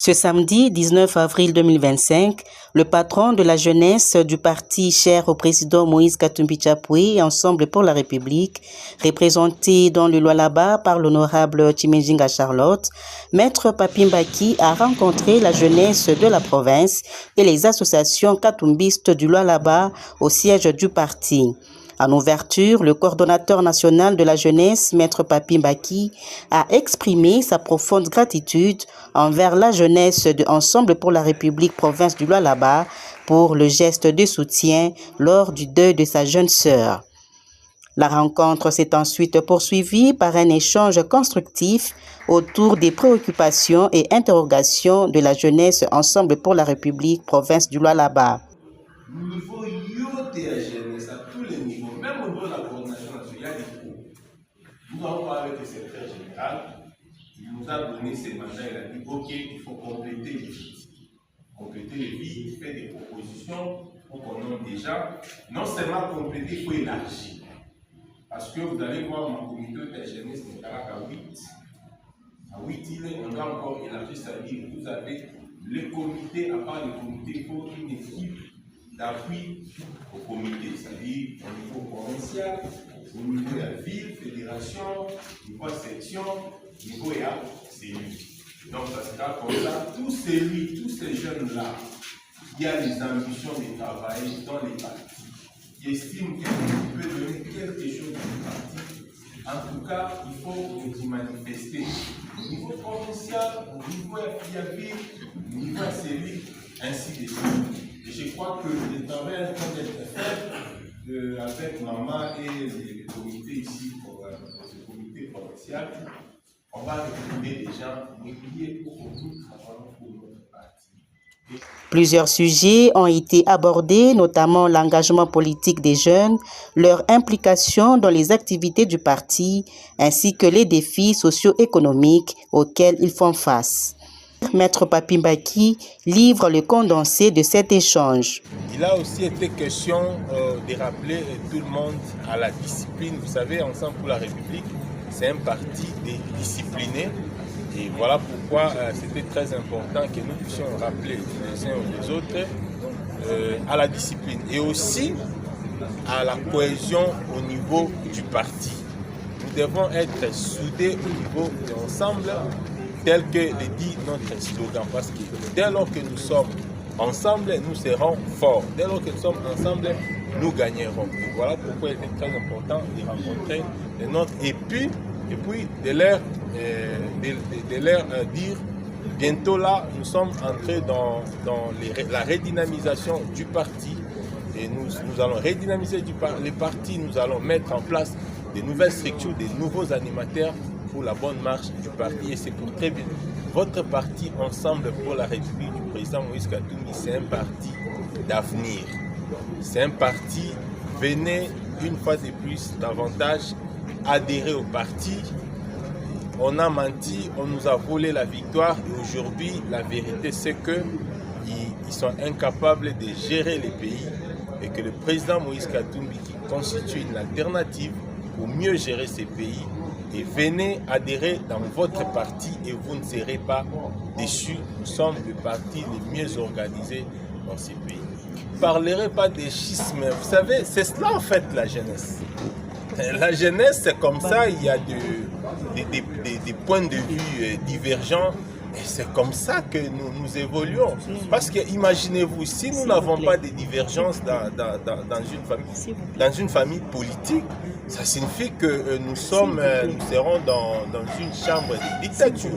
Ce samedi 19 avril 2025, le patron de la jeunesse du parti cher au président Moïse Katumbi Tchapoué, Ensemble pour la République, représenté dans le Lualaba par l'honorable Tchimenjinga Charlotte, Maître Papi Mbaki a rencontré la jeunesse de la province et les associations katumbistes du Lualaba au siège du parti. En ouverture, le coordonnateur national de la jeunesse, Maître Papi Mbaki, a exprimé sa profonde gratitude envers la jeunesse de Ensemble pour la République province du Lualaba pour le geste de soutien lors du deuil de sa jeune sœur. La rencontre s'est ensuite poursuivie par un échange constructif autour des préoccupations et interrogations de la jeunesse Ensemble pour la République province du Lualaba. Niveau jeunesse à tous les niveaux, même au niveau de la coordination nationale, il y a des cours. Nous avons parlé avec le secrétaire général, il nous a donné ses mandats, il a dit ok, il faut compléter les vides. Compléter les vides, faire des propositions pour qu'on ait déjà, non seulement compléter, il faut élargir. Parce que vous allez voir, mon comité de la jeunesse n'est qu'à 8. À 8 îles, on doit encore élargir, c'est-à-dire vous avez le comité, à part le comité, il faut une équipe d'appui au comité, c'est-à-dire au niveau provincial, au niveau de la ville, fédération, au niveau section, au niveau cellule. Donc ça sera comme ça, tous ces jeunes-là, qui ont les ambitions de travailler dans les partis, qui estiment qu'ils peuvent donner quelque chose au parti, en tout cas, il faut nous y manifester. Au niveau provincial, au niveau FIAV, au niveau cellule, ainsi de suite. Et je crois que le travail est en train d'être fait avec Maman et le comité ici, le comité provincial. On va recruter des gens réguliers pour que nous travaillons pour notre parti. Plusieurs sujets ont été abordés, notamment l'engagement politique des jeunes, leur implication dans les activités du parti, ainsi que les défis socio-économiques auxquels ils font face. Maître Papi Mbaki livre le condensé de cet échange. Il a aussi été question de rappeler tout le monde à la discipline. Vous savez, Ensemble pour la République, c'est un parti discipliné. Et voilà pourquoi c'était très important que nous puissions rappeler les uns aux autres à la discipline. Et aussi à la cohésion au niveau du parti. Nous devons être soudés au niveau de l'ensemble, tel que le dit notre slogan, parce que dès lors que nous sommes ensemble, nous serons forts. Dès lors que nous sommes ensemble, nous gagnerons. Et voilà pourquoi il est très important de rencontrer les nôtres et puis de leur dire, bientôt là, nous sommes entrés dans la redynamisation du parti. Et nous allons redynamiser le parti, nous allons mettre en place de nouvelles structures, de nouveaux animateurs pour la bonne marche du parti. Et c'est pour très bien. Votre parti Ensemble pour la République du président Moïse Katumbi, c'est un parti d'avenir. C'est un parti, venez une fois de plus davantage adhérer au parti. On a menti, on nous a volé la victoire et aujourd'hui la vérité c'est qu'ils sont incapables de gérer les pays et que le président Moïse Katumbi qui constitue une alternative pour mieux gérer ces pays. Et venez adhérer dans votre parti et vous ne serez pas déçus. Nous sommes le parti le mieux organisé dans ces pays. Je ne parlerai pas des schismes. Vous savez, c'est cela en fait la jeunesse. La jeunesse, c'est comme ça, il y a des points de vue divergents. Et c'est comme ça que nous évoluons. Parce que imaginez-vous, si nous n'avons pas de divergences dans une famille politique, ça signifie que nous serons dans une chambre de dictature.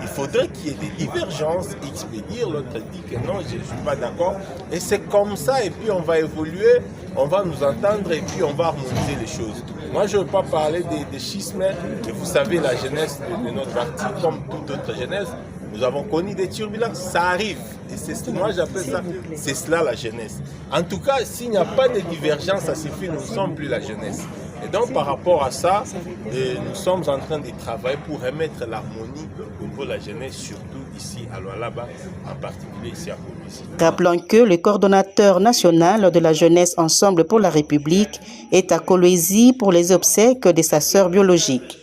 Il faudrait qu'il y ait des divergences, expédier, l'autre dit que non, je ne suis pas d'accord. Et c'est comme ça, et puis on va évoluer, on va nous entendre et puis on va harmoniser les choses. Moi, je ne veux pas parler des schismes, mais vous savez, la jeunesse de notre parti, comme toute autre jeunesse, nous avons connu des turbulences, ça arrive. Et c'est moi j'appelle ça, c'est cela la jeunesse. En tout cas, s'il n'y a pas de divergence, ça suffit, nous ne sommes plus la jeunesse. Et donc par rapport à ça, nous sommes en train de travailler pour remettre l'harmonie au niveau de la jeunesse, surtout ici à Lualaba, en particulier ici à Kolwezi. Rappelons que le coordonnateur national de la jeunesse Ensemble pour la République est à Kolwezi pour les obsèques de sa sœur biologique.